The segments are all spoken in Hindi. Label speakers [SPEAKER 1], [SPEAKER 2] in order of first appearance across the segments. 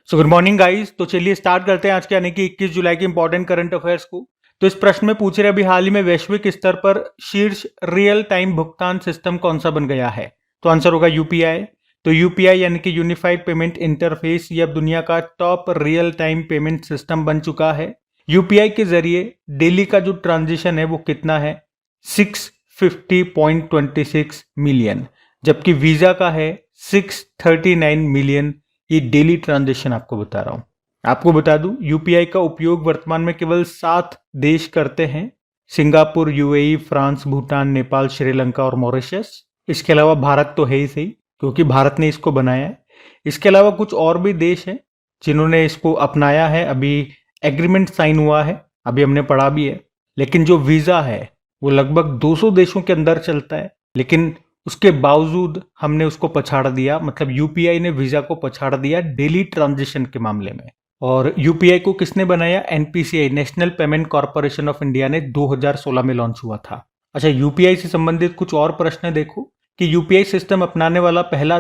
[SPEAKER 1] So good morning guys. तो चलिए स्टार्ट करते हैं आज के यानी कि 21 जुलाई के इंपॉर्टेंट करंट अफेयर्स को। तो इस प्रश्न में पूछ रहे अभी हाल ही में वैश्विक स्तर पर शीर्ष रियल टाइम भुगतान सिस्टम कौन सा बन गया है? तो आंसर होगा यूपीआई। तो यूपीआई यानी कि यूनिफाइड पेमेंट इंटरफेस ये अब दुनिया का top real time payment system बन चुका है। यूपीआई के जरिए डेली का जो ट्रांजिशन है वो कितना है? 650.26 मिलियन, जबकि वीजा का है 639 मिलियन। ये डेली ट्रांजेक्शन आपको बता रहा हूं। आपको बता दूं यूपीआई का उपयोग वर्तमान में केवल 7 देश करते हैं: Singapore, UAE, France, Bhutan, Nepal, Sri Lanka और मॉरिशस। इसके अलावा भारत तो है ही सही क्योंकि भारत ने इसको बनाया है। इसके अलावा कुछ और भी देश हैं जिन्होंने इसको अपनाया है। अभी एग्रीमेंट साइन हुआ है, अभी हमने पढ़ा भी है। लेकिन जो वीजा है वो लगभग 200 देशों के अंदर चलता है, लेकिन उसके बावजूद हमने उसको पछाड़ दिया। मतलब यूपीआई ने वीजा को पछाड़ दिया डेली ट्रांजिशन के मामले में। और यूपीआई को किसने बनाया? NPCI, national payment corporation of India ने 2016 में लॉन्च हुआ था। अच्छा, यूपीआई से संबंधित कुछ और प्रश्न देखो कि यूपीआई सिस्टम अपनाने वाला पहला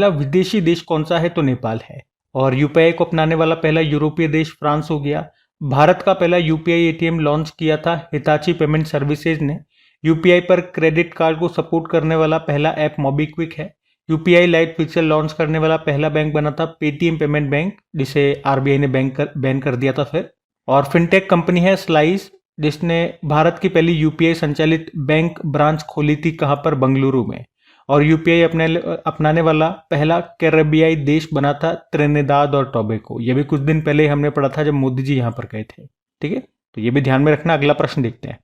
[SPEAKER 1] विदेशी देश कौन सा है? तो नेपाल है। और यूपीआई को अपनाने वाला पहला यूरोपीय देश फ्रांस हो गया। भारत का पहला यूपीआई एटीएम लॉन्च किया था हिताची पेमेंट सर्विसेज ने। यूपीआई पर क्रेडिट कार्ड को सपोर्ट करने वाला पहला ऐप मोबीक्विक है। यूपीआई लाइट फीचर लॉन्च करने वाला पहला बैंक बना था पेटीएम पेमेंट बैंक, जिसे आरबीआई ने बैन कर दिया था फिर। और फिनटेक कंपनी है स्लाइस, जिसने भारत की पहली यूपीआई संचालित बैंक ब्रांच खोली थी। कहां पर? बंगलुरु में। और यूपीआई अपनाने वाला पहला कैरेबियाई देश बना था त्रिनिदाद और टोबैगो। ये भी कुछ दिन पहले हमने पढ़ा था जब मोदी जी यहाँ पर गए थे। ठीक है, तो ये भी ध्यान में रखना। अगला प्रश्न देखते हैं।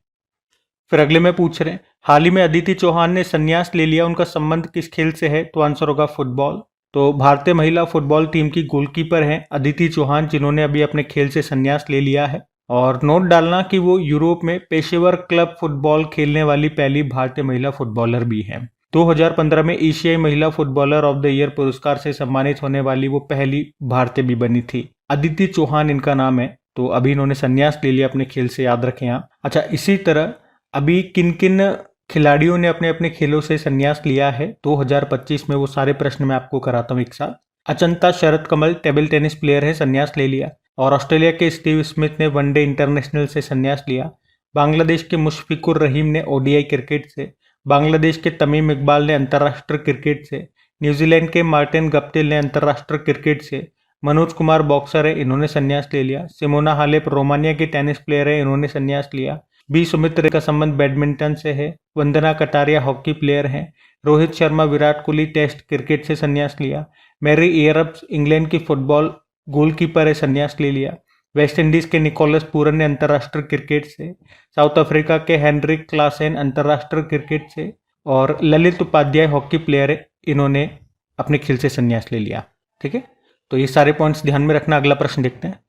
[SPEAKER 1] फिर अगले में पूछ रहे हैं हाल ही में अदिति चौहान ने संन्यास ले लिया, उनका संबंध किस खेल से है? तो आंसर होगा फुटबॉल। तो भारतीय महिला फुटबॉल टीम की गोलकीपर हैं अदिति चौहान, जिन्होंने अभी अपने खेल से संन्यास ले लिया है। और नोट डालना कि वो यूरोप में पेशेवर क्लब फुटबॉल खेलने वाली पहली भारतीय महिला फुटबॉलर भी हैं। 2015 में एशियाई महिला फुटबॉलर ऑफ द ईयर पुरस्कार से सम्मानित होने वाली वो पहली भारतीय भी बनी थी। अदिति चौहान इनका नाम है। तो अभी इन्होंने संन्यास ले लिया अपने खेल से, याद रखें आप। अच्छा, इसी तरह अभी किन किन खिलाड़ियों ने अपने अपने खेलों से संन्यास लिया है 2025 में, वो सारे प्रश्न मैं आपको कराता हूँ एक साथ। अचंता शरद कमल टेबल टेनिस प्लेयर है, संन्यास ले लिया। और ऑस्ट्रेलिया के स्टीव स्मिथ ने वनडे इंटरनेशनल से संन्यास लिया। बांग्लादेश के मुशफिकुर रहीम ने ओडीआई क्रिकेट से। बांग्लादेश के तमीम इकबाल ने अंतर्राष्ट्रीय क्रिकेट से। न्यूजीलैंड के मार्टिन गप्टिल ने अंतर्राष्ट्रीय क्रिकेट से। मनोज कुमार बॉक्सर है, इन्होंने संन्यास ले लिया। सिमोना हालेप रोमानिया की टेनिस प्लेयर है, इन्होंने संन्यास लिया। बी सुमित्र का संबंध बैडमिंटन से है। वंदना कटारिया हॉकी प्लेयर हैं। रोहित शर्मा विराट कोहली टेस्ट क्रिकेट से संन्यास लिया। मैरी एयरब्स इंग्लैंड की फुटबॉल गोलकीपर है, संन्यास ले लिया। वेस्ट इंडीज के निकोलस पूरन ने अंतर्राष्ट्रीय क्रिकेट से। साउथ अफ्रीका के हेनरिक क्लासेन अंतर्राष्ट्रीय क्रिकेट से। और ललित उपाध्याय हॉकी प्लेयर है, इन्होंने अपने खेल से संन्यास ले लिया। ठीक है, तो ये सारे पॉइंट्स ध्यान में रखना। अगला प्रश्न देखते हैं।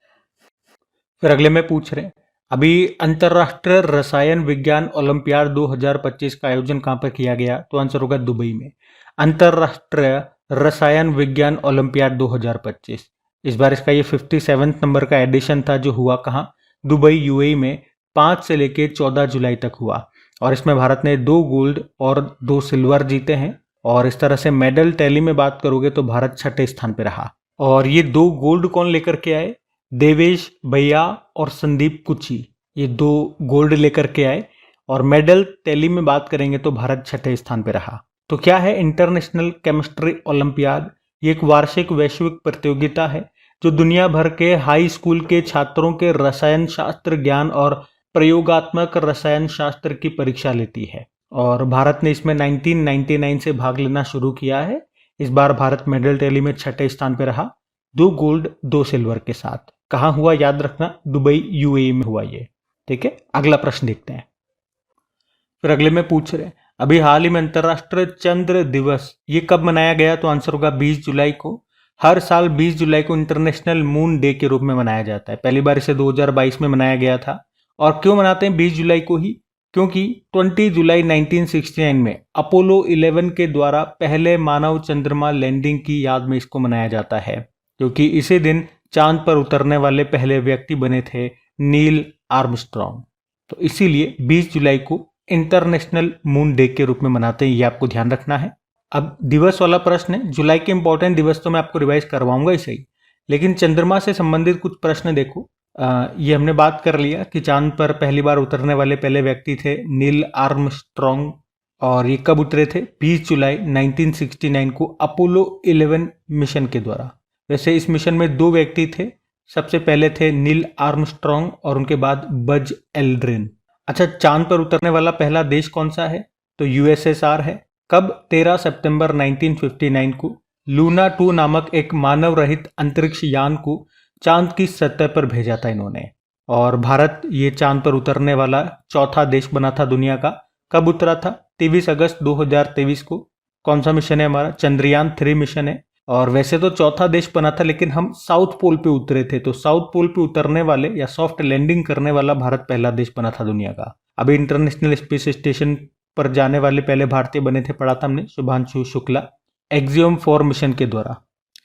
[SPEAKER 1] फिर अगले में पूछ रहे हैं अभी अंतर्राष्ट्रीय रसायन विज्ञान ओलंपियाड 2025 का आयोजन कहां पर किया गया? तो आंसर होगा दुबई में। अंतर्राष्ट्रीय रसायन विज्ञान ओलंपियाड 2025, इस बार इसका ये 57 नंबर का एडिशन था, जो हुआ कहां? दुबई यूएई में 5 से लेकर 14 जुलाई तक हुआ। और इसमें भारत ने 2 गोल्ड और 2 सिल्वर जीते हैं। और इस तरह से मेडल टैली में बात करोगे तो भारत 6ठे स्थान पर रहा। और ये 2 गोल्ड कौन लेकर के आए? देवेश भैया और संदीप कुची, ये 2 गोल्ड लेकर के आए। और मेडल टैली में बात करेंगे तो भारत 6ठे स्थान पर रहा। तो क्या है इंटरनेशनल केमिस्ट्री ओलंपियाड? ये एक वार्षिक वैश्विक प्रतियोगिता है जो दुनिया भर के हाई स्कूल के छात्रों के रसायन शास्त्र ज्ञान और प्रयोगात्मक रसायन शास्त्र की परीक्षा लेती है। और भारत ने इसमें 1999 से भाग लेना शुरू किया है। इस बार भारत मेडल टैली में 6ठे स्थान पर रहा, 2 गोल्ड 2 सिल्वर के साथ। कहां हुआ? याद रखना, दुबई यूएई में हुआ ये। ठीक है, अगला प्रश्न देखते हैं। फिर अगले में पूछ रहे हैं अभी हाल ही में अंतर्राष्ट्रीय चंद्र दिवस ये कब मनाया गया? तो आंसर होगा 20 जुलाई को। हर साल 20 जुलाई को इंटरनेशनल मून डे के रूप में मनाया जाता है। पहली बार इसे 2022 में मनाया गया था। और क्यों मनाते हैं 20 जुलाई को ही? क्योंकि 20 जुलाई 1969 में अपोलो 11 के द्वारा पहले मानव चंद्रमा लैंडिंग की याद में इसको मनाया जाता है, क्योंकि इसी दिन चांद पर उतरने वाले पहले व्यक्ति बने थे नील आर्मस्ट्रॉन्ग। तो इसीलिए 20 जुलाई को इंटरनेशनल मून डे के रूप में मनाते हैं, ये आपको ध्यान रखना है। अब दिवस वाला प्रश्न है, जुलाई के इंपॉर्टेंट दिवस तो मैं आपको रिवाइज करवाऊंगा ही सही, लेकिन चंद्रमा से संबंधित कुछ प्रश्न देखो। ये हमने बात कर लिया कि चांद पर पहली बार उतरने वाले पहले व्यक्ति थे नील आर्मस्ट्रॉन्ग, और ये कब उतरे थे? 20 जुलाई 1969 को अपोलो 11 मिशन के द्वारा। वैसे इस मिशन में 2 व्यक्ति थे, सबसे पहले थे नील आर्मस्ट्रॉन्ग और उनके बाद बज एल्ड्रिन। अच्छा, चांद पर उतरने वाला पहला देश कौन सा है? तो यूएसएसआर है। कब? 13 सितंबर 1959 को लूना 2 नामक एक मानव रहित अंतरिक्ष यान को चांद की सतह पर भेजा था इन्होंने। और भारत ये चांद पर उतरने वाला चौथा देश बना था दुनिया का। कब उतरा था? 23 अगस्त 2023 को। कौन सा मिशन है हमारा? चंद्रयान 3 मिशन है। और वैसे तो चौथा देश बना था, लेकिन हम साउथ पोल पे उतरे थे, तो साउथ पोल पे उतरने वाले या सॉफ्ट लैंडिंग करने वाला भारत पहला देश बना था दुनिया का। अभी इंटरनेशनल स्पेस स्टेशन पर जाने वाले पहले भारतीय बने थे, पढ़ा था हमने, शुभांशु शुक्ला, एक्सियोम 4 मिशन के द्वारा।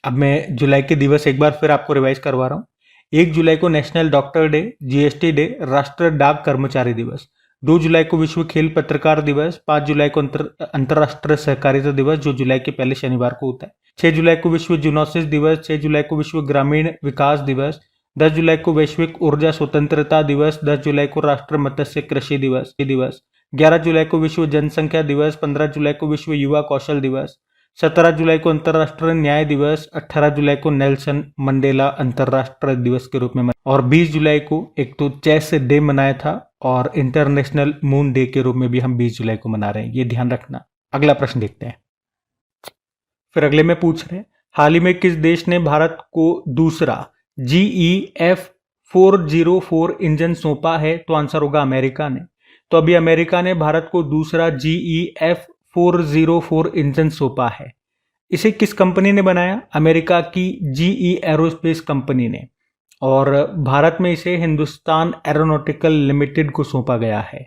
[SPEAKER 1] अब मैं जुलाई के दिवस एक बार फिर आपको रिवाइज करवा रहा हूँ। 1 जुलाई को national doctor day, GST day, राष्ट्रीय डाक कर्मचारी दिवस। 2 जुलाई को विश्व खेल पत्रकार दिवस। 5 जुलाई को अंतर्राष्ट्रीय सहकारिता दिवस, जो जुलाई के पहले शनिवार को होता है। 6 जुलाई को विश्व जूनोसिस दिवस। 6 जुलाई को विश्व ग्रामीण विकास दिवस। 10 जुलाई को वैश्विक ऊर्जा स्वतंत्रता दिवस। 10 जुलाई को राष्ट्रीय मत्स्य कृषि दिवस। 11 जुलाई को विश्व जनसंख्या दिवस। 15 जुलाई को विश्व युवा कौशल दिवस। 17 जुलाई को अंतर्राष्ट्रीय न्याय दिवस। 18 जुलाई को नेल्सन मंडेला अंतर्राष्ट्रीय दिवस के रूप में और 20 जुलाई को एक तो चेस डे मनाया था, और इंटरनेशनल मून डे के रूप में भी हम 20 जुलाई को मना रहे हैं, ये ध्यान रखना। अगला प्रश्न देखते हैं। फिर अगले में पूछ रहे हैं, हाल ही में किस देश ने भारत को दूसरा GEF 404 इंजन सौंपा है? तो आंसर होगा अमेरिका ने। तो अभी अमेरिका ने भारत को दूसरा GEF 404 इंजन सौंपा है। इसे किस कंपनी ने बनाया? अमेरिका की GE एरोस्पेस कंपनी ने। और भारत में इसे हिंदुस्तान एरोनॉटिकल लिमिटेड को सौंपा गया है।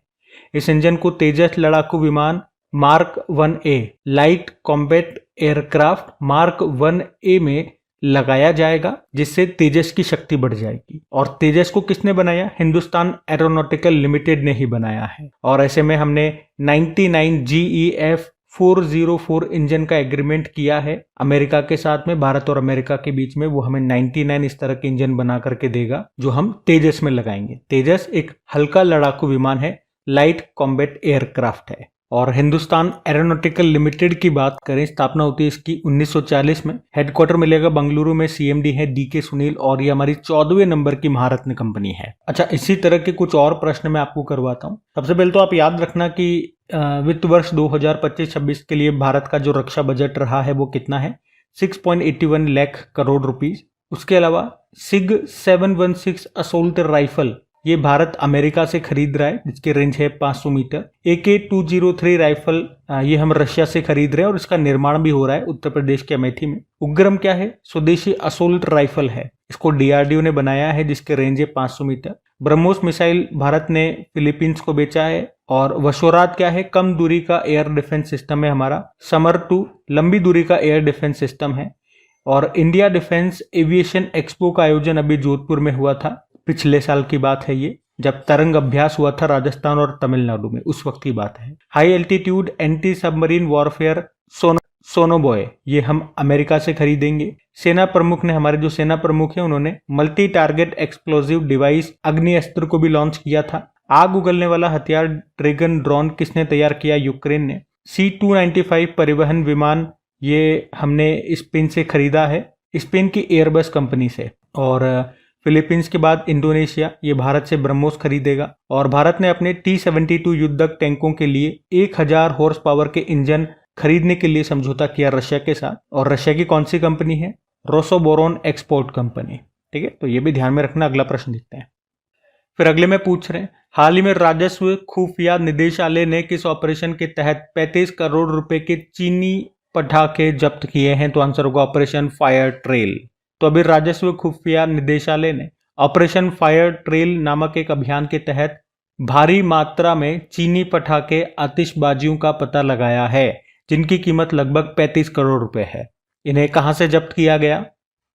[SPEAKER 1] इस इंजन को तेजस लड़ाकू विमान mark 1A light combat aircraft mark 1A में लगाया जाएगा, जिससे तेजस की शक्ति बढ़ जाएगी। और तेजस को किसने बनाया? हिंदुस्तान एरोनॉटिकल लिमिटेड ने ही बनाया है। और ऐसे में हमने 99 GEF 404 इंजन का एग्रीमेंट किया है अमेरिका के साथ में। भारत और अमेरिका के बीच में वो हमें 99 इस तरह के इंजन बना करके देगा, जो हम तेजस में लगाएंगे। तेजस एक हल्का लड़ाकू विमान है, लाइट कॉम्बैट एयरक्राफ्ट है। और हिंदुस्तान एरोनॉटिकल लिमिटेड की बात करें, स्थापना होती है इसकी 1940 में। हेडक्वार्टर मिलेगा बंगलुरु में। CMD है DK सुनील, और ये हमारी 14वें नंबर की महारत्न कंपनी है। अच्छा, इसी तरह के कुछ और प्रश्न मैं आपको करवाता हूँ। सबसे पहले तो आप याद रखना कि वित्त वर्ष 2025-26 के लिए भारत का जो रक्षा बजट रहा है वो कितना है? 6.81 लाख करोड़ रुपीस। उसके अलावा SIG 716 असोल्ट राइफल ये भारत अमेरिका से खरीद रहा है, जिसकी रेंज है 500 मीटर। AK-203 राइफल ये हम रशिया से खरीद रहे हैं, और इसका निर्माण भी हो रहा है उत्तर प्रदेश के अमेठी में। उग्रम क्या है? स्वदेशी असोल्ट राइफल है, इसको DRDO ने बनाया है, जिसके रेंज है 500 मीटर। ब्रह्मोस मिसाइल भारत ने फिलीपींस को बेचा है। और वशोरात क्या है? कम दूरी का एयर डिफेंस सिस्टम है हमारा। समर 2 लंबी दूरी का एयर डिफेंस सिस्टम है। और इंडिया डिफेंस एविएशन एक्सपो का आयोजन अभी जोधपुर में हुआ था, पिछले साल की बात है ये, जब तरंग अभ्यास हुआ था राजस्थान और तमिलनाडु में, उस वक्त की बात है। High altitude anti submarine warfare sonobuoy ये हम अमेरिका से खरीदेंगे। सेना प्रमुख ने, हमारे जो सेना प्रमुख हैं, उन्होंने मल्टी टारगेट एक्सप्लोजिव डिवाइस अग्नि अस्त्र को भी लॉन्च किया था। आग उगलने वाला हथियार ड्रैगन ड्रोन किसने तैयार किया? यूक्रेन ने। C-295 परिवहन विमान ये हमने स्पेन से खरीदा है, स्पेन की एयरबस कंपनी से। और फिलीपींस के बाद इंडोनेशिया ये भारत से ब्रह्मोस खरीदेगा। और भारत ने अपने T-72 युद्धक टैंकों के लिए 1000 हॉर्स पावर के इंजन खरीदने के लिए समझौता किया रशिया के साथ। और रशिया की कौन सी कंपनी है? Rosoboron export company. ठीक है, तो ये भी ध्यान में रखना। अगला प्रश्न देखते हैं। फिर अगले में पूछ रहे हैं, हाल ही में राजस्व खुफिया निदेशालय ने किस ऑपरेशन के तहत 35 करोड़ रुपए के चीनी पटाखे जब्त किए हैं? तो आंसर होगा ऑपरेशन फायर ट्रेल। तो अभी राजस्व खुफिया निदेशालय ने ऑपरेशन फायर ट्रेल नामक एक अभियान के तहत भारी मात्रा में चीनी पटाखे आतिशबाजियों का पता लगाया है, जिनकी कीमत लगभग 35 करोड़ रुपए है। इन्हें कहां से जब्त किया गया?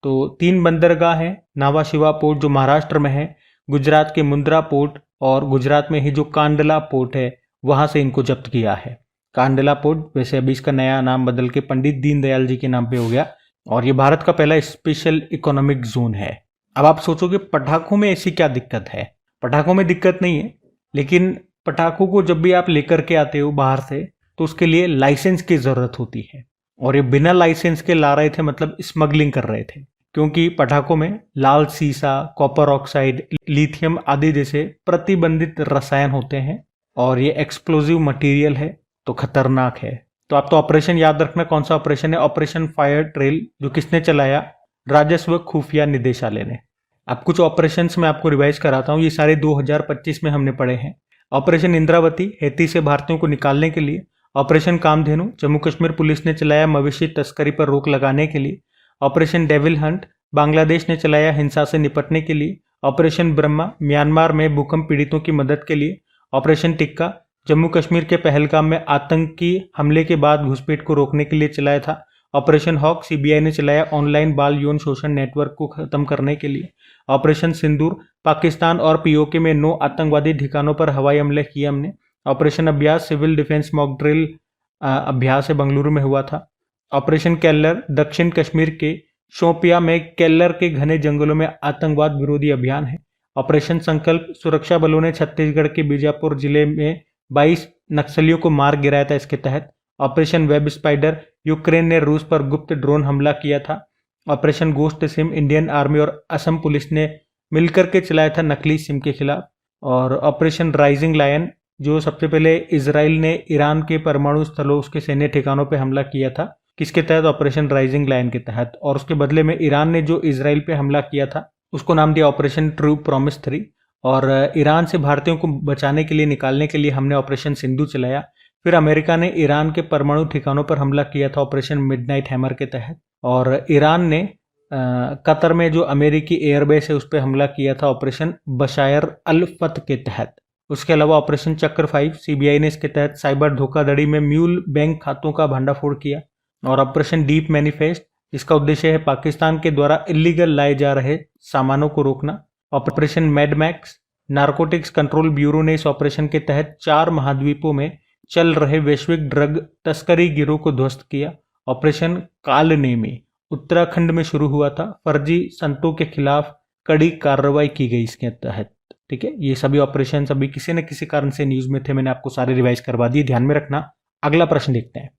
[SPEAKER 1] तो 3 बंदरगाह हैं, नावा शिवा पोर्ट जो महाराष्ट्र में है, गुजरात के मुंद्रा पोर्ट, और गुजरात में ही जो कांडला पोर्ट है वहां से इनको जब्त किया है। कांडला पोर्ट वैसे अभी इसका नया नाम बदल के पंडित दीनदयाल जी के नाम पे हो गया, और ये भारत का पहला स्पेशल इकोनॉमिक जोन है। अब आप सोचोगे पटाखों में ऐसी क्या दिक्कत है? पटाखों में दिक्कत नहीं है, लेकिन पटाखों को जब भी आप लेकर के आते हो बाहर से तो उसके लिए लाइसेंस की ज़रूरत होती है, और ये बिना लाइसेंस के ला रहे थे, मतलब स्मगलिंग कर रहे थे, क्योंकि पटाखों में लाल सीसा, कॉपर ऑक्साइड, लिथियम आदि जैसे प्रतिबंधित रसायन होते हैं और ये एक्सप्लोजिव मटेरियल है, तो खतरनाक है। तो आप तो ऑपरेशन याद रखना, कौन सा ऑपरेशन है? ऑपरेशन फायर ट्रेल, जो किसने चलाया? राजस्व खुफिया निदेशालय ने। अब कुछ ऑपरेशंस मैं आपको रिवाइज कराता हूँ, ये सारे 2025 में हमने पढ़े हैं। ऑपरेशन इंद्रावती, हैती से भारतीयों को निकालने के लिए। ऑपरेशन कामधेनु, जम्मू कश्मीर पुलिस ने चलाया मवेशी तस्करी पर रोक लगाने के लिए। ऑपरेशन डेविल हंट, बांग्लादेश ने चलाया हिंसा से निपटने के लिए। ऑपरेशन ब्रह्मा, म्यांमार में भूकंप पीड़ितों की मदद के लिए। ऑपरेशन टिक्का, जम्मू कश्मीर के पहलगाम में आतंकी हमले के बाद घुसपैठ को रोकने के लिए चलाया था। ऑपरेशन हॉक, सीबीआई ने चलाया ऑनलाइन बाल यौन शोषण नेटवर्क को खत्म करने के लिए। ऑपरेशन सिंदूर, पाकिस्तान और पीओके में 9 आतंकवादी ठिकानों पर हवाई हमले किए हमने। ऑपरेशन अभ्यास, सिविल डिफेंस मॉक ड्रिल अभ्यास है, बेंगलुरु में हुआ था। ऑपरेशन केल्लर, दक्षिण कश्मीर के शोपिया में केल्लर के घने जंगलों में आतंकवाद विरोधी अभियान है। ऑपरेशन संकल्प, सुरक्षा बलों ने छत्तीसगढ़ के बीजापुर जिले में 22 नक्सलियों को मार गिराया था इसके तहत। ऑपरेशन वेब स्पाइडर, यूक्रेन ने रूस पर गुप्त ड्रोन हमला किया था। Operation ghost SIM, Indian army और असम पुलिस ने मिलकर के चलाया था नकली सिम के खिलाफ। और ऑपरेशन राइजिंग लायन, जो सबसे पहले इजराइल ने ईरान के परमाणु स्थलों, उसके सैन्य ठिकानों पर हमला किया था। किसके तहत? ऑपरेशन राइजिंग लायन के तहत। और उसके बदले में ईरान ने जो इजराइल पे हमला किया था उसको नाम दिया ऑपरेशन ट्रू प्रॉमिस 3। और ईरान से भारतीयों को बचाने के लिए, निकालने के लिए हमने ऑपरेशन सिंधु चलाया। फिर अमेरिका ने ईरान के परमाणु ठिकानों पर हमला किया था ऑपरेशन मिडनाइट हैमर के तहत। और ईरान ने कतर में जो अमेरिकी एयरबेस है उस पर हमला किया था ऑपरेशन बशायर अल फत के तहत। उसके अलावा ऑपरेशन चक्र 5, सीबीआई ने इसके तहत साइबर धोखाधड़ी में म्यूल बैंक खातों का भंडाफोड़ किया। और ऑपरेशन डीप मैनिफेस्ट, इसका उद्देश्य है पाकिस्तान के द्वारा इलीगल लाए जा रहे सामानों को रोकना। Operation Madmax, narcotics control bureau ने इस ऑपरेशन के तहत 4 महाद्वीपों में चल रहे वैश्विक ड्रग तस्करी गिरोह को ध्वस्त किया। ऑपरेशन कालनेमी उत्तराखंड में शुरू हुआ था, फर्जी संतों के खिलाफ कड़ी कार्रवाई की गई इसके तहत। ठीक है, ये सभी ऑपरेशन अभी किसी न किसी कारण से न्यूज में थे, मैंने आपको सारे रिवाइज करवा दिए, ध्यान में रखना। अगला प्रश्न देखते हैं।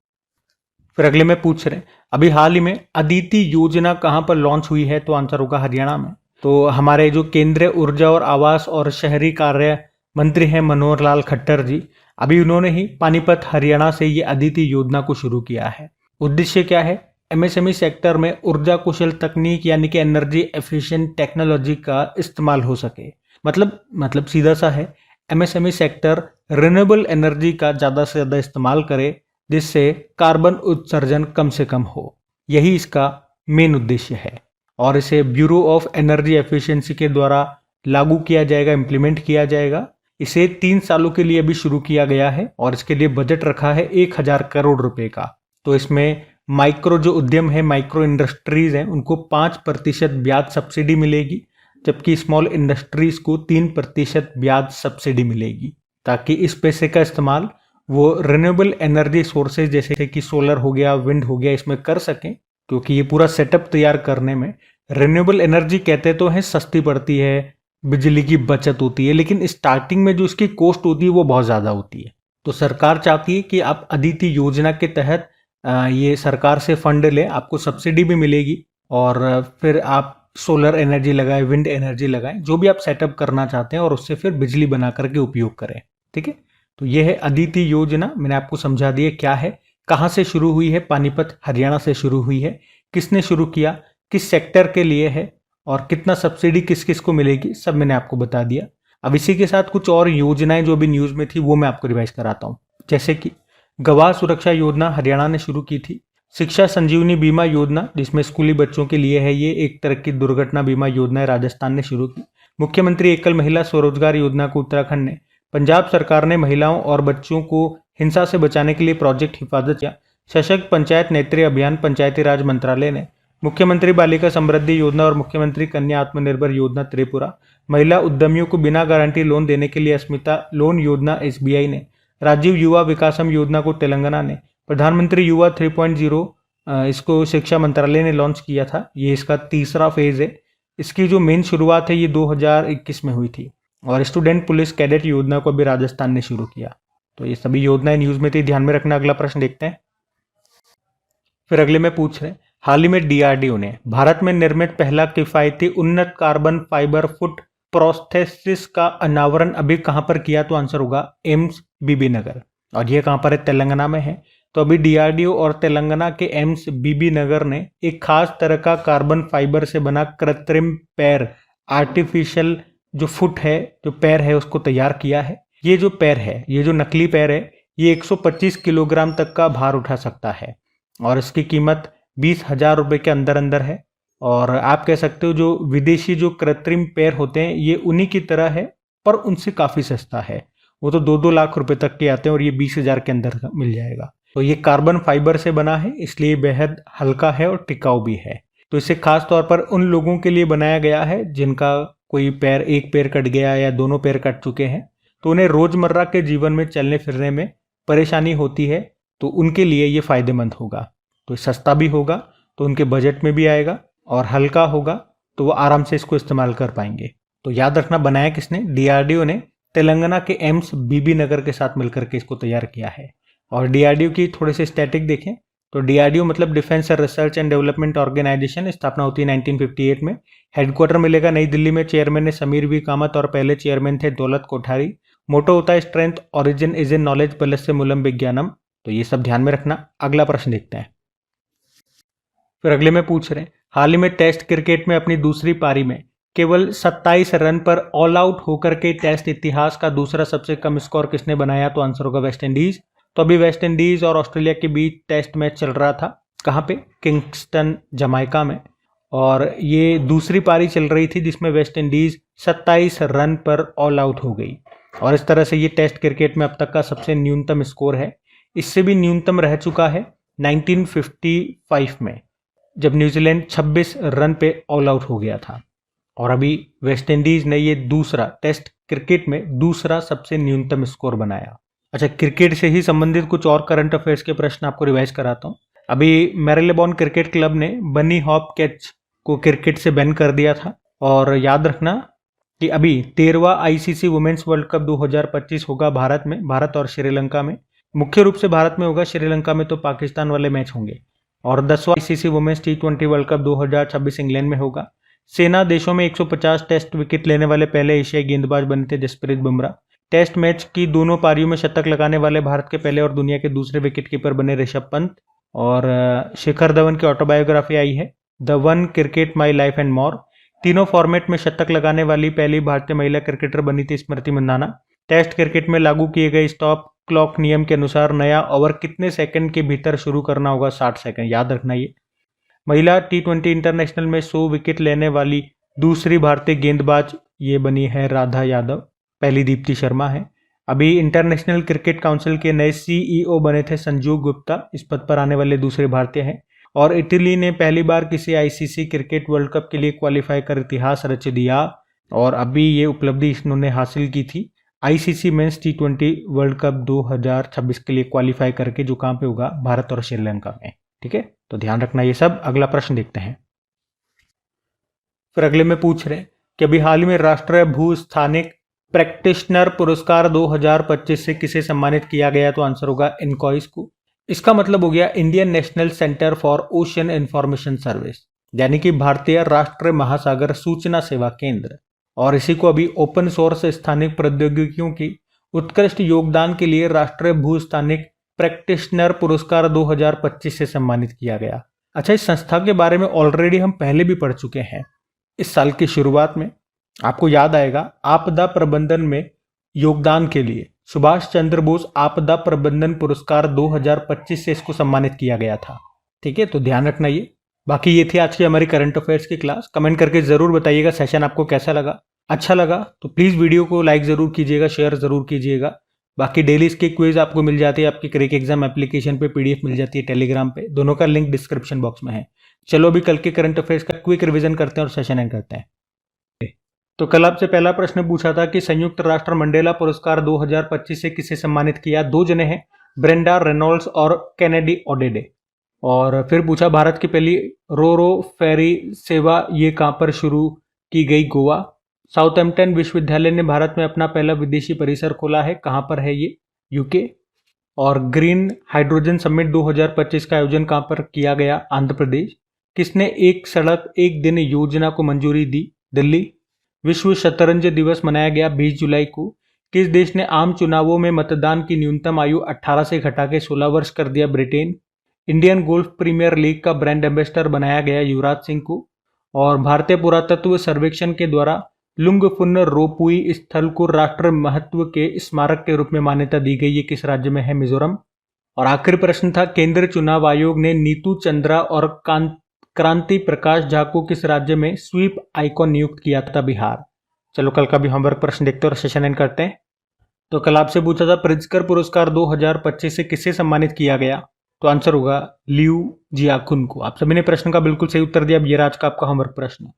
[SPEAKER 1] फिर अगले में पूछ रहे हैं अभी हाल ही में अदिति योजना कहां पर लॉन्च हुई है? तो आंसर होगा हरियाणा में। तो हमारे जो केंद्रीय ऊर्जा और आवास और शहरी कार्य मंत्री हैं मनोहर लाल खट्टर जी, अभी उन्होंने ही पानीपत हरियाणा से ये अदिति योजना को शुरू किया है। उद्देश्य क्या है? एमएसएमई सेक्टर में ऊर्जा कुशल तकनीक यानी कि एनर्जी एफिशिएंट टेक्नोलॉजी का इस्तेमाल हो सके। मतलब सीधा सा है, एमएसएमई सेक्टर रिन्यूएबल एनर्जी का ज़्यादा से ज़्यादा इस्तेमाल करे, जिससे कार्बन उत्सर्जन कम से कम हो। यही इसका मेन उद्देश्य है और इसे ब्यूरो ऑफ एनर्जी एफिशिएंसी के द्वारा लागू किया जाएगा, इम्प्लीमेंट किया जाएगा। इसे 3 सालों के लिए अभी शुरू किया गया है और इसके लिए बजट रखा है 1000 करोड़ रुपए का। तो इसमें माइक्रो जो उद्यम है, माइक्रो इंडस्ट्रीज हैं, उनको 5% ब्याज सब्सिडी मिलेगी, जबकि स्मॉल इंडस्ट्रीज को 3% ब्याज सब्सिडी मिलेगी, ताकि इस पैसे का इस्तेमाल वो रिन्यूएबल एनर्जी सोर्सेज जैसे कि सोलर हो गया, विंड हो गया, इसमें कर सकें। क्योंकि ये पूरा सेटअप तैयार करने में रिन्यूएबल एनर्जी कहते तो हैं सस्ती पड़ती है, बिजली की बचत होती है, लेकिन स्टार्टिंग में जो इसकी कॉस्ट होती है वो बहुत ज़्यादा होती है। तो सरकार चाहती है कि आप अदिति योजना के तहत ये सरकार से फंड लें, आपको सब्सिडी भी मिलेगी और फिर आप सोलर एनर्जी लगाएं, विंड एनर्जी लगाएं, जो भी आप सेटअप करना चाहते हैं, और उससे फिर बिजली बना करके उपयोग करें। ठीक है, तो ये है अदिति योजना। मैंने आपको समझा दिया क्या है, कहाँ से शुरू हुई है। पानीपत हरियाणा से शुरू हुई है। किसने शुरू किया, किस सेक्टर के लिए है और कितना सब्सिडी किस किस को मिलेगी, सब मैंने आपको बता दिया। अब इसी के साथ कुछ और योजनाएं जो अभी न्यूज़ में थी वो मैं आपको रिवाइज कराता हूँ। जैसे कि गवाह सुरक्षा योजना हरियाणा ने शुरू की थी। शिक्षा संजीवनी बीमा योजना, जिसमें स्कूली बच्चों के लिए है, ये एक तरह की दुर्घटना बीमा योजना राजस्थान ने शुरू की। मुख्यमंत्री एकल महिला स्वरोजगार योजना को उत्तराखंड ने। पंजाब सरकार ने महिलाओं और बच्चों को हिंसा से बचाने के लिए प्रोजेक्ट हिफाजत किया। सशक्त पंचायत नेत्री अभियान पंचायती राज मंत्रालय ने। मुख्यमंत्री बालिका समृद्धि योजना और मुख्यमंत्री कन्या आत्मनिर्भर योजना त्रिपुरा। महिला उद्यमियों को बिना गारंटी लोन देने के लिए अस्मिता लोन योजना एसबीआई ने। राजीव युवा विकासम योजना को तेलंगाना ने। प्रधानमंत्री युवा 3.0 इसको शिक्षा मंत्रालय ने लॉन्च किया था। ये इसका तीसरा फेज है। इसकी जो मेन शुरुआत है ये 2021 में हुई थी और स्टूडेंट पुलिस कैडेट योजना को भी राजस्थान ने शुरू किया। तो ये सभी योजनाएं न्यूज में थी, ध्यान में रखना। अगला प्रश्न देखते हैं। फिर अगले में पूछ रहे हैं, हाल ही में डीआरडीओ ने भारत में निर्मित पहला किफायती उन्नत कार्बन फाइबर फुट प्रोस्थेसिस का अनावरण अभी कहां पर किया? तो आंसर होगा एम्स बीबी नगर। और ये कहां पर है? तेलंगाना में है। तो अभी डीआरडीओ और तेलंगाना के एम्स बीबी नगर ने एक खास तरह का कार्बन फाइबर से बना कृत्रिम पैर, आर्टिफिशियल जो फुट है, जो पैर है, उसको तैयार किया है। ये जो पैर है, ये जो नकली पैर है, ये 125 किलोग्राम तक का भार उठा सकता है और इसकी कीमत 20,000 रुपये के अंदर अंदर है। और आप कह सकते हो जो विदेशी जो कृत्रिम पैर होते हैं ये उन्हीं की तरह है, पर उनसे काफ़ी सस्ता है। वो तो 2-2 लाख रुपए तक के आते हैं और ये 20,000 के अंदर मिल जाएगा। तो ये कार्बन फाइबर से बना है, इसलिए बेहद हल्का है और टिकाऊ भी है। तो इसे खास तौर पर उन लोगों के लिए बनाया गया है जिनका कोई पैर, एक पैर कट गया या दोनों पैर कट चुके हैं, तो उन्हें रोजमर्रा के जीवन में चलने फिरने में परेशानी होती है, तो उनके लिए ये फायदेमंद होगा। तो सस्ता भी होगा, तो उनके बजट में भी आएगा, और हल्का होगा तो वो आराम से इसको इस्तेमाल कर पाएंगे। तो याद रखना, बनाया किसने? डीआरडीओ ने तेलंगाना के एम्स बीबी नगर के साथ मिलकर के इसको तैयार किया है। और डीआरडीओ की थोड़े से स्टैटिक देखें तो डीआरडीओ मतलब defence research and development organisation, स्थापना होती है 1958 में। हेडक्वार्टर मिलेगा नई दिल्ली में। चेयरमैन है समीर वी कामत और पहले चेयरमैन थे दौलत कोठारी। मोटो होता है strength origin is in knowledge बलस्य मूलम विज्ञानम। तो ये सब ध्यान में रखना। अगला प्रश्न देखते हैं। फिर अगले में पूछ रहे हैं, हाल ही में टेस्ट क्रिकेट में अपनी दूसरी पारी में केवल 27 रन पर ऑल आउट होकर के टेस्ट इतिहास का दूसरा सबसे कम स्कोर किसने बनाया? तो आंसर होगा वेस्ट इंडीज। तो अभी वेस्ट इंडीज और ऑस्ट्रेलिया के बीच टेस्ट मैच चल रहा था। कहाँ पे? किंगस्टन, जमाइका में। और ये दूसरी पारी चल रही थी जिसमें वेस्ट इंडीज 27 रन पर ऑल आउट हो गई। और इस तरह से ये टेस्ट क्रिकेट में अब तक का सबसे न्यूनतम स्कोर है। इससे भी न्यूनतम रह चुका है 1955 में, जब न्यूजीलैंड 26 रन पे ऑल आउट हो गया था। और अभी वेस्ट इंडीज ने ये दूसरा टेस्ट क्रिकेट में दूसरा सबसे न्यूनतम स्कोर बनाया। अच्छा, क्रिकेट से ही संबंधित कुछ और करंट अफेयर्स के प्रश्न आपको रिवाइज कराता हूँ। अभी मैरिलेबॉन क्रिकेट क्लब ने बनी हॉप कैच को क्रिकेट से बैन कर दिया था। और याद रखना कि अभी 13वां आईसीसी वुमेन्स वर्ल्ड कप 2025 होगा भारत में, भारत और श्रीलंका में। मुख्य रूप से भारत में होगा, श्रीलंका में तो पाकिस्तान वाले मैच होंगे। और 10वां ICC women's T20 world cup 2026 England में होगा। सेना देशों में 150 टेस्ट विकेट लेने वाले पहले एशियाई गेंदबाज बने थे जसप्रीत बुमराह। टेस्ट मैच की दोनों पारियों में शतक लगाने वाले भारत के पहले और दुनिया के दूसरे विकेटकीपर बने ऋषभ पंत। और शिखर धवन की ऑटोबायोग्राफी आई है, the one cricket my life and more. तीनों फॉर्मेट में शतक लगाने वाली पहली भारतीय महिला क्रिकेटर बनी थी स्मृति मंदाना। टेस्ट क्रिकेट में लागू किए गए स्टॉप क्लॉक नियम के अनुसार नया ओवर कितने सेकंड के भीतर शुरू करना होगा? 60 सेकंड। याद रखना ये। महिला T20 इंटरनेशनल में 100 विकेट लेने वाली दूसरी भारतीय गेंदबाज ये बनी है राधा यादव, पहली दीप्ति शर्मा है। अभी इंटरनेशनल क्रिकेट काउंसिल के नए CEO बने थे संजू गुप्ता, इस पद पर आने वाले दूसरे भारतीय हैं। और इटली ने पहली बार किसी आईसीसी क्रिकेट वर्ल्ड कप के लिए क्वालिफाई कर इतिहास रच दिया। और अभी ये उपलब्धि इन्होंने हासिल की थी ICC men's T20 world cup 2026 के लिए क्वालिफाई करके, जो कहाँ पे होगा? भारत और श्रीलंका में। ठीक है, तो ध्यान रखना ये सब। अगला प्रश्न देखते हैं। फिर अगले में पूछ रहे हैं कि अभी हाल ही में राष्ट्रीय भू स्थानिक प्रैक्टिशनर पुरस्कार 2025 से किसे सम्मानित किया गया? तो आंसर होगा इनकॉइस को। इसका मतलब हो गया Indian national centre for ocean information service, यानी कि भारतीय राष्ट्रीय महासागर सूचना सेवा केंद्र। और इसी को अभी ओपन सोर्स स्थानिक प्रौद्योगिकियों की उत्कृष्ट योगदान के लिए राष्ट्रीय भू स्थानिक प्रैक्टिशनर पुरस्कार 2025 से सम्मानित किया गया। अच्छा, इस संस्था के बारे में ऑलरेडी हम पहले भी पढ़ चुके हैं। इस साल की शुरुआत में आपको याद आएगा, आपदा प्रबंधन में योगदान के लिए सुभाष चंद्र बोस आपदा प्रबंधन पुरस्कार 2025 से इसको सम्मानित किया गया था। ठीक है, तो ध्यान रखना ये। बाकी ये थी आज की हमारी करंट अफेयर्स की क्लास। कमेंट करके जरूर बताइएगा सेशन आपको कैसा लगा। अच्छा लगा तो प्लीज वीडियो को लाइक जरूर कीजिएगा, शेयर जरूर कीजिएगा। बाकी डेली इसके क्विज आपको मिल जाती है आपकी क्रेक एग्जाम एप्लीकेशन पे, PDF मिल जाती है टेलीग्राम पे, दोनों का लिंक डिस्क्रिप्शन बॉक्स में है। चलो अभी कल के करंट अफेयर्स का क्विक रिवीजन करते हैं और सेशन एंड करते हैं। तो कल आपसे पहला प्रश्न पूछा था कि संयुक्त राष्ट्र मंडेला पुरस्कार 2025 से किसे सम्मानित किया? 2 जने हैं, ब्रेंडा रेनॉल्ड्स और केनेडी ओडेडे। और फिर पूछा भारत की पहली रो फेरी सेवा ये कहाँ पर शुरू की गई? गोवा। साउथहैम्पटन विश्वविद्यालय ने भारत में अपना पहला विदेशी परिसर खोला है, कहाँ पर है ये? यूके। और ग्रीन हाइड्रोजन समिट 2025 का आयोजन कहाँ पर किया गया? आंध्र प्रदेश। किसने एक सड़क एक दिन योजना को मंजूरी दी? दिल्ली। विश्व शतरंज दिवस मनाया गया 20 जुलाई को। किस देश ने आम चुनावों में मतदान की न्यूनतम आयु 18 से घटा के 16 वर्ष कर दिया? Britain. Indian golf premier league का ब्रांड एम्बेसडर बनाया गया युवराज सिंह को। और भारतीय पुरातत्व सर्वेक्षण के द्वारा लुंगफुन रोपुई स्थल को राष्ट्र महत्व के स्मारक के रूप में मान्यता दी गई। ये किस राज्य में है? मिजोरम। और आखिरी प्रश्न था, केंद्रीय चुनाव आयोग ने नीतू चंद्रा और क्रांति प्रकाश झा को किस राज्य में स्वीप आइकॉन नियुक्त किया था? बिहार। चलो कल का भी होमवर्क प्रश्न देखते हैं और सेशन एंड करते हैं। तो कल आपसे पूछा था प्रित्जकर पुरस्कार 2025 से किसे सम्मानित किया गया? तो आंसर होगा लियू जियाकुन को। आप सभी ने प्रश्न का बिल्कुल सही उत्तर दिया। अब ये आज का आपका होमवर्क प्रश्न।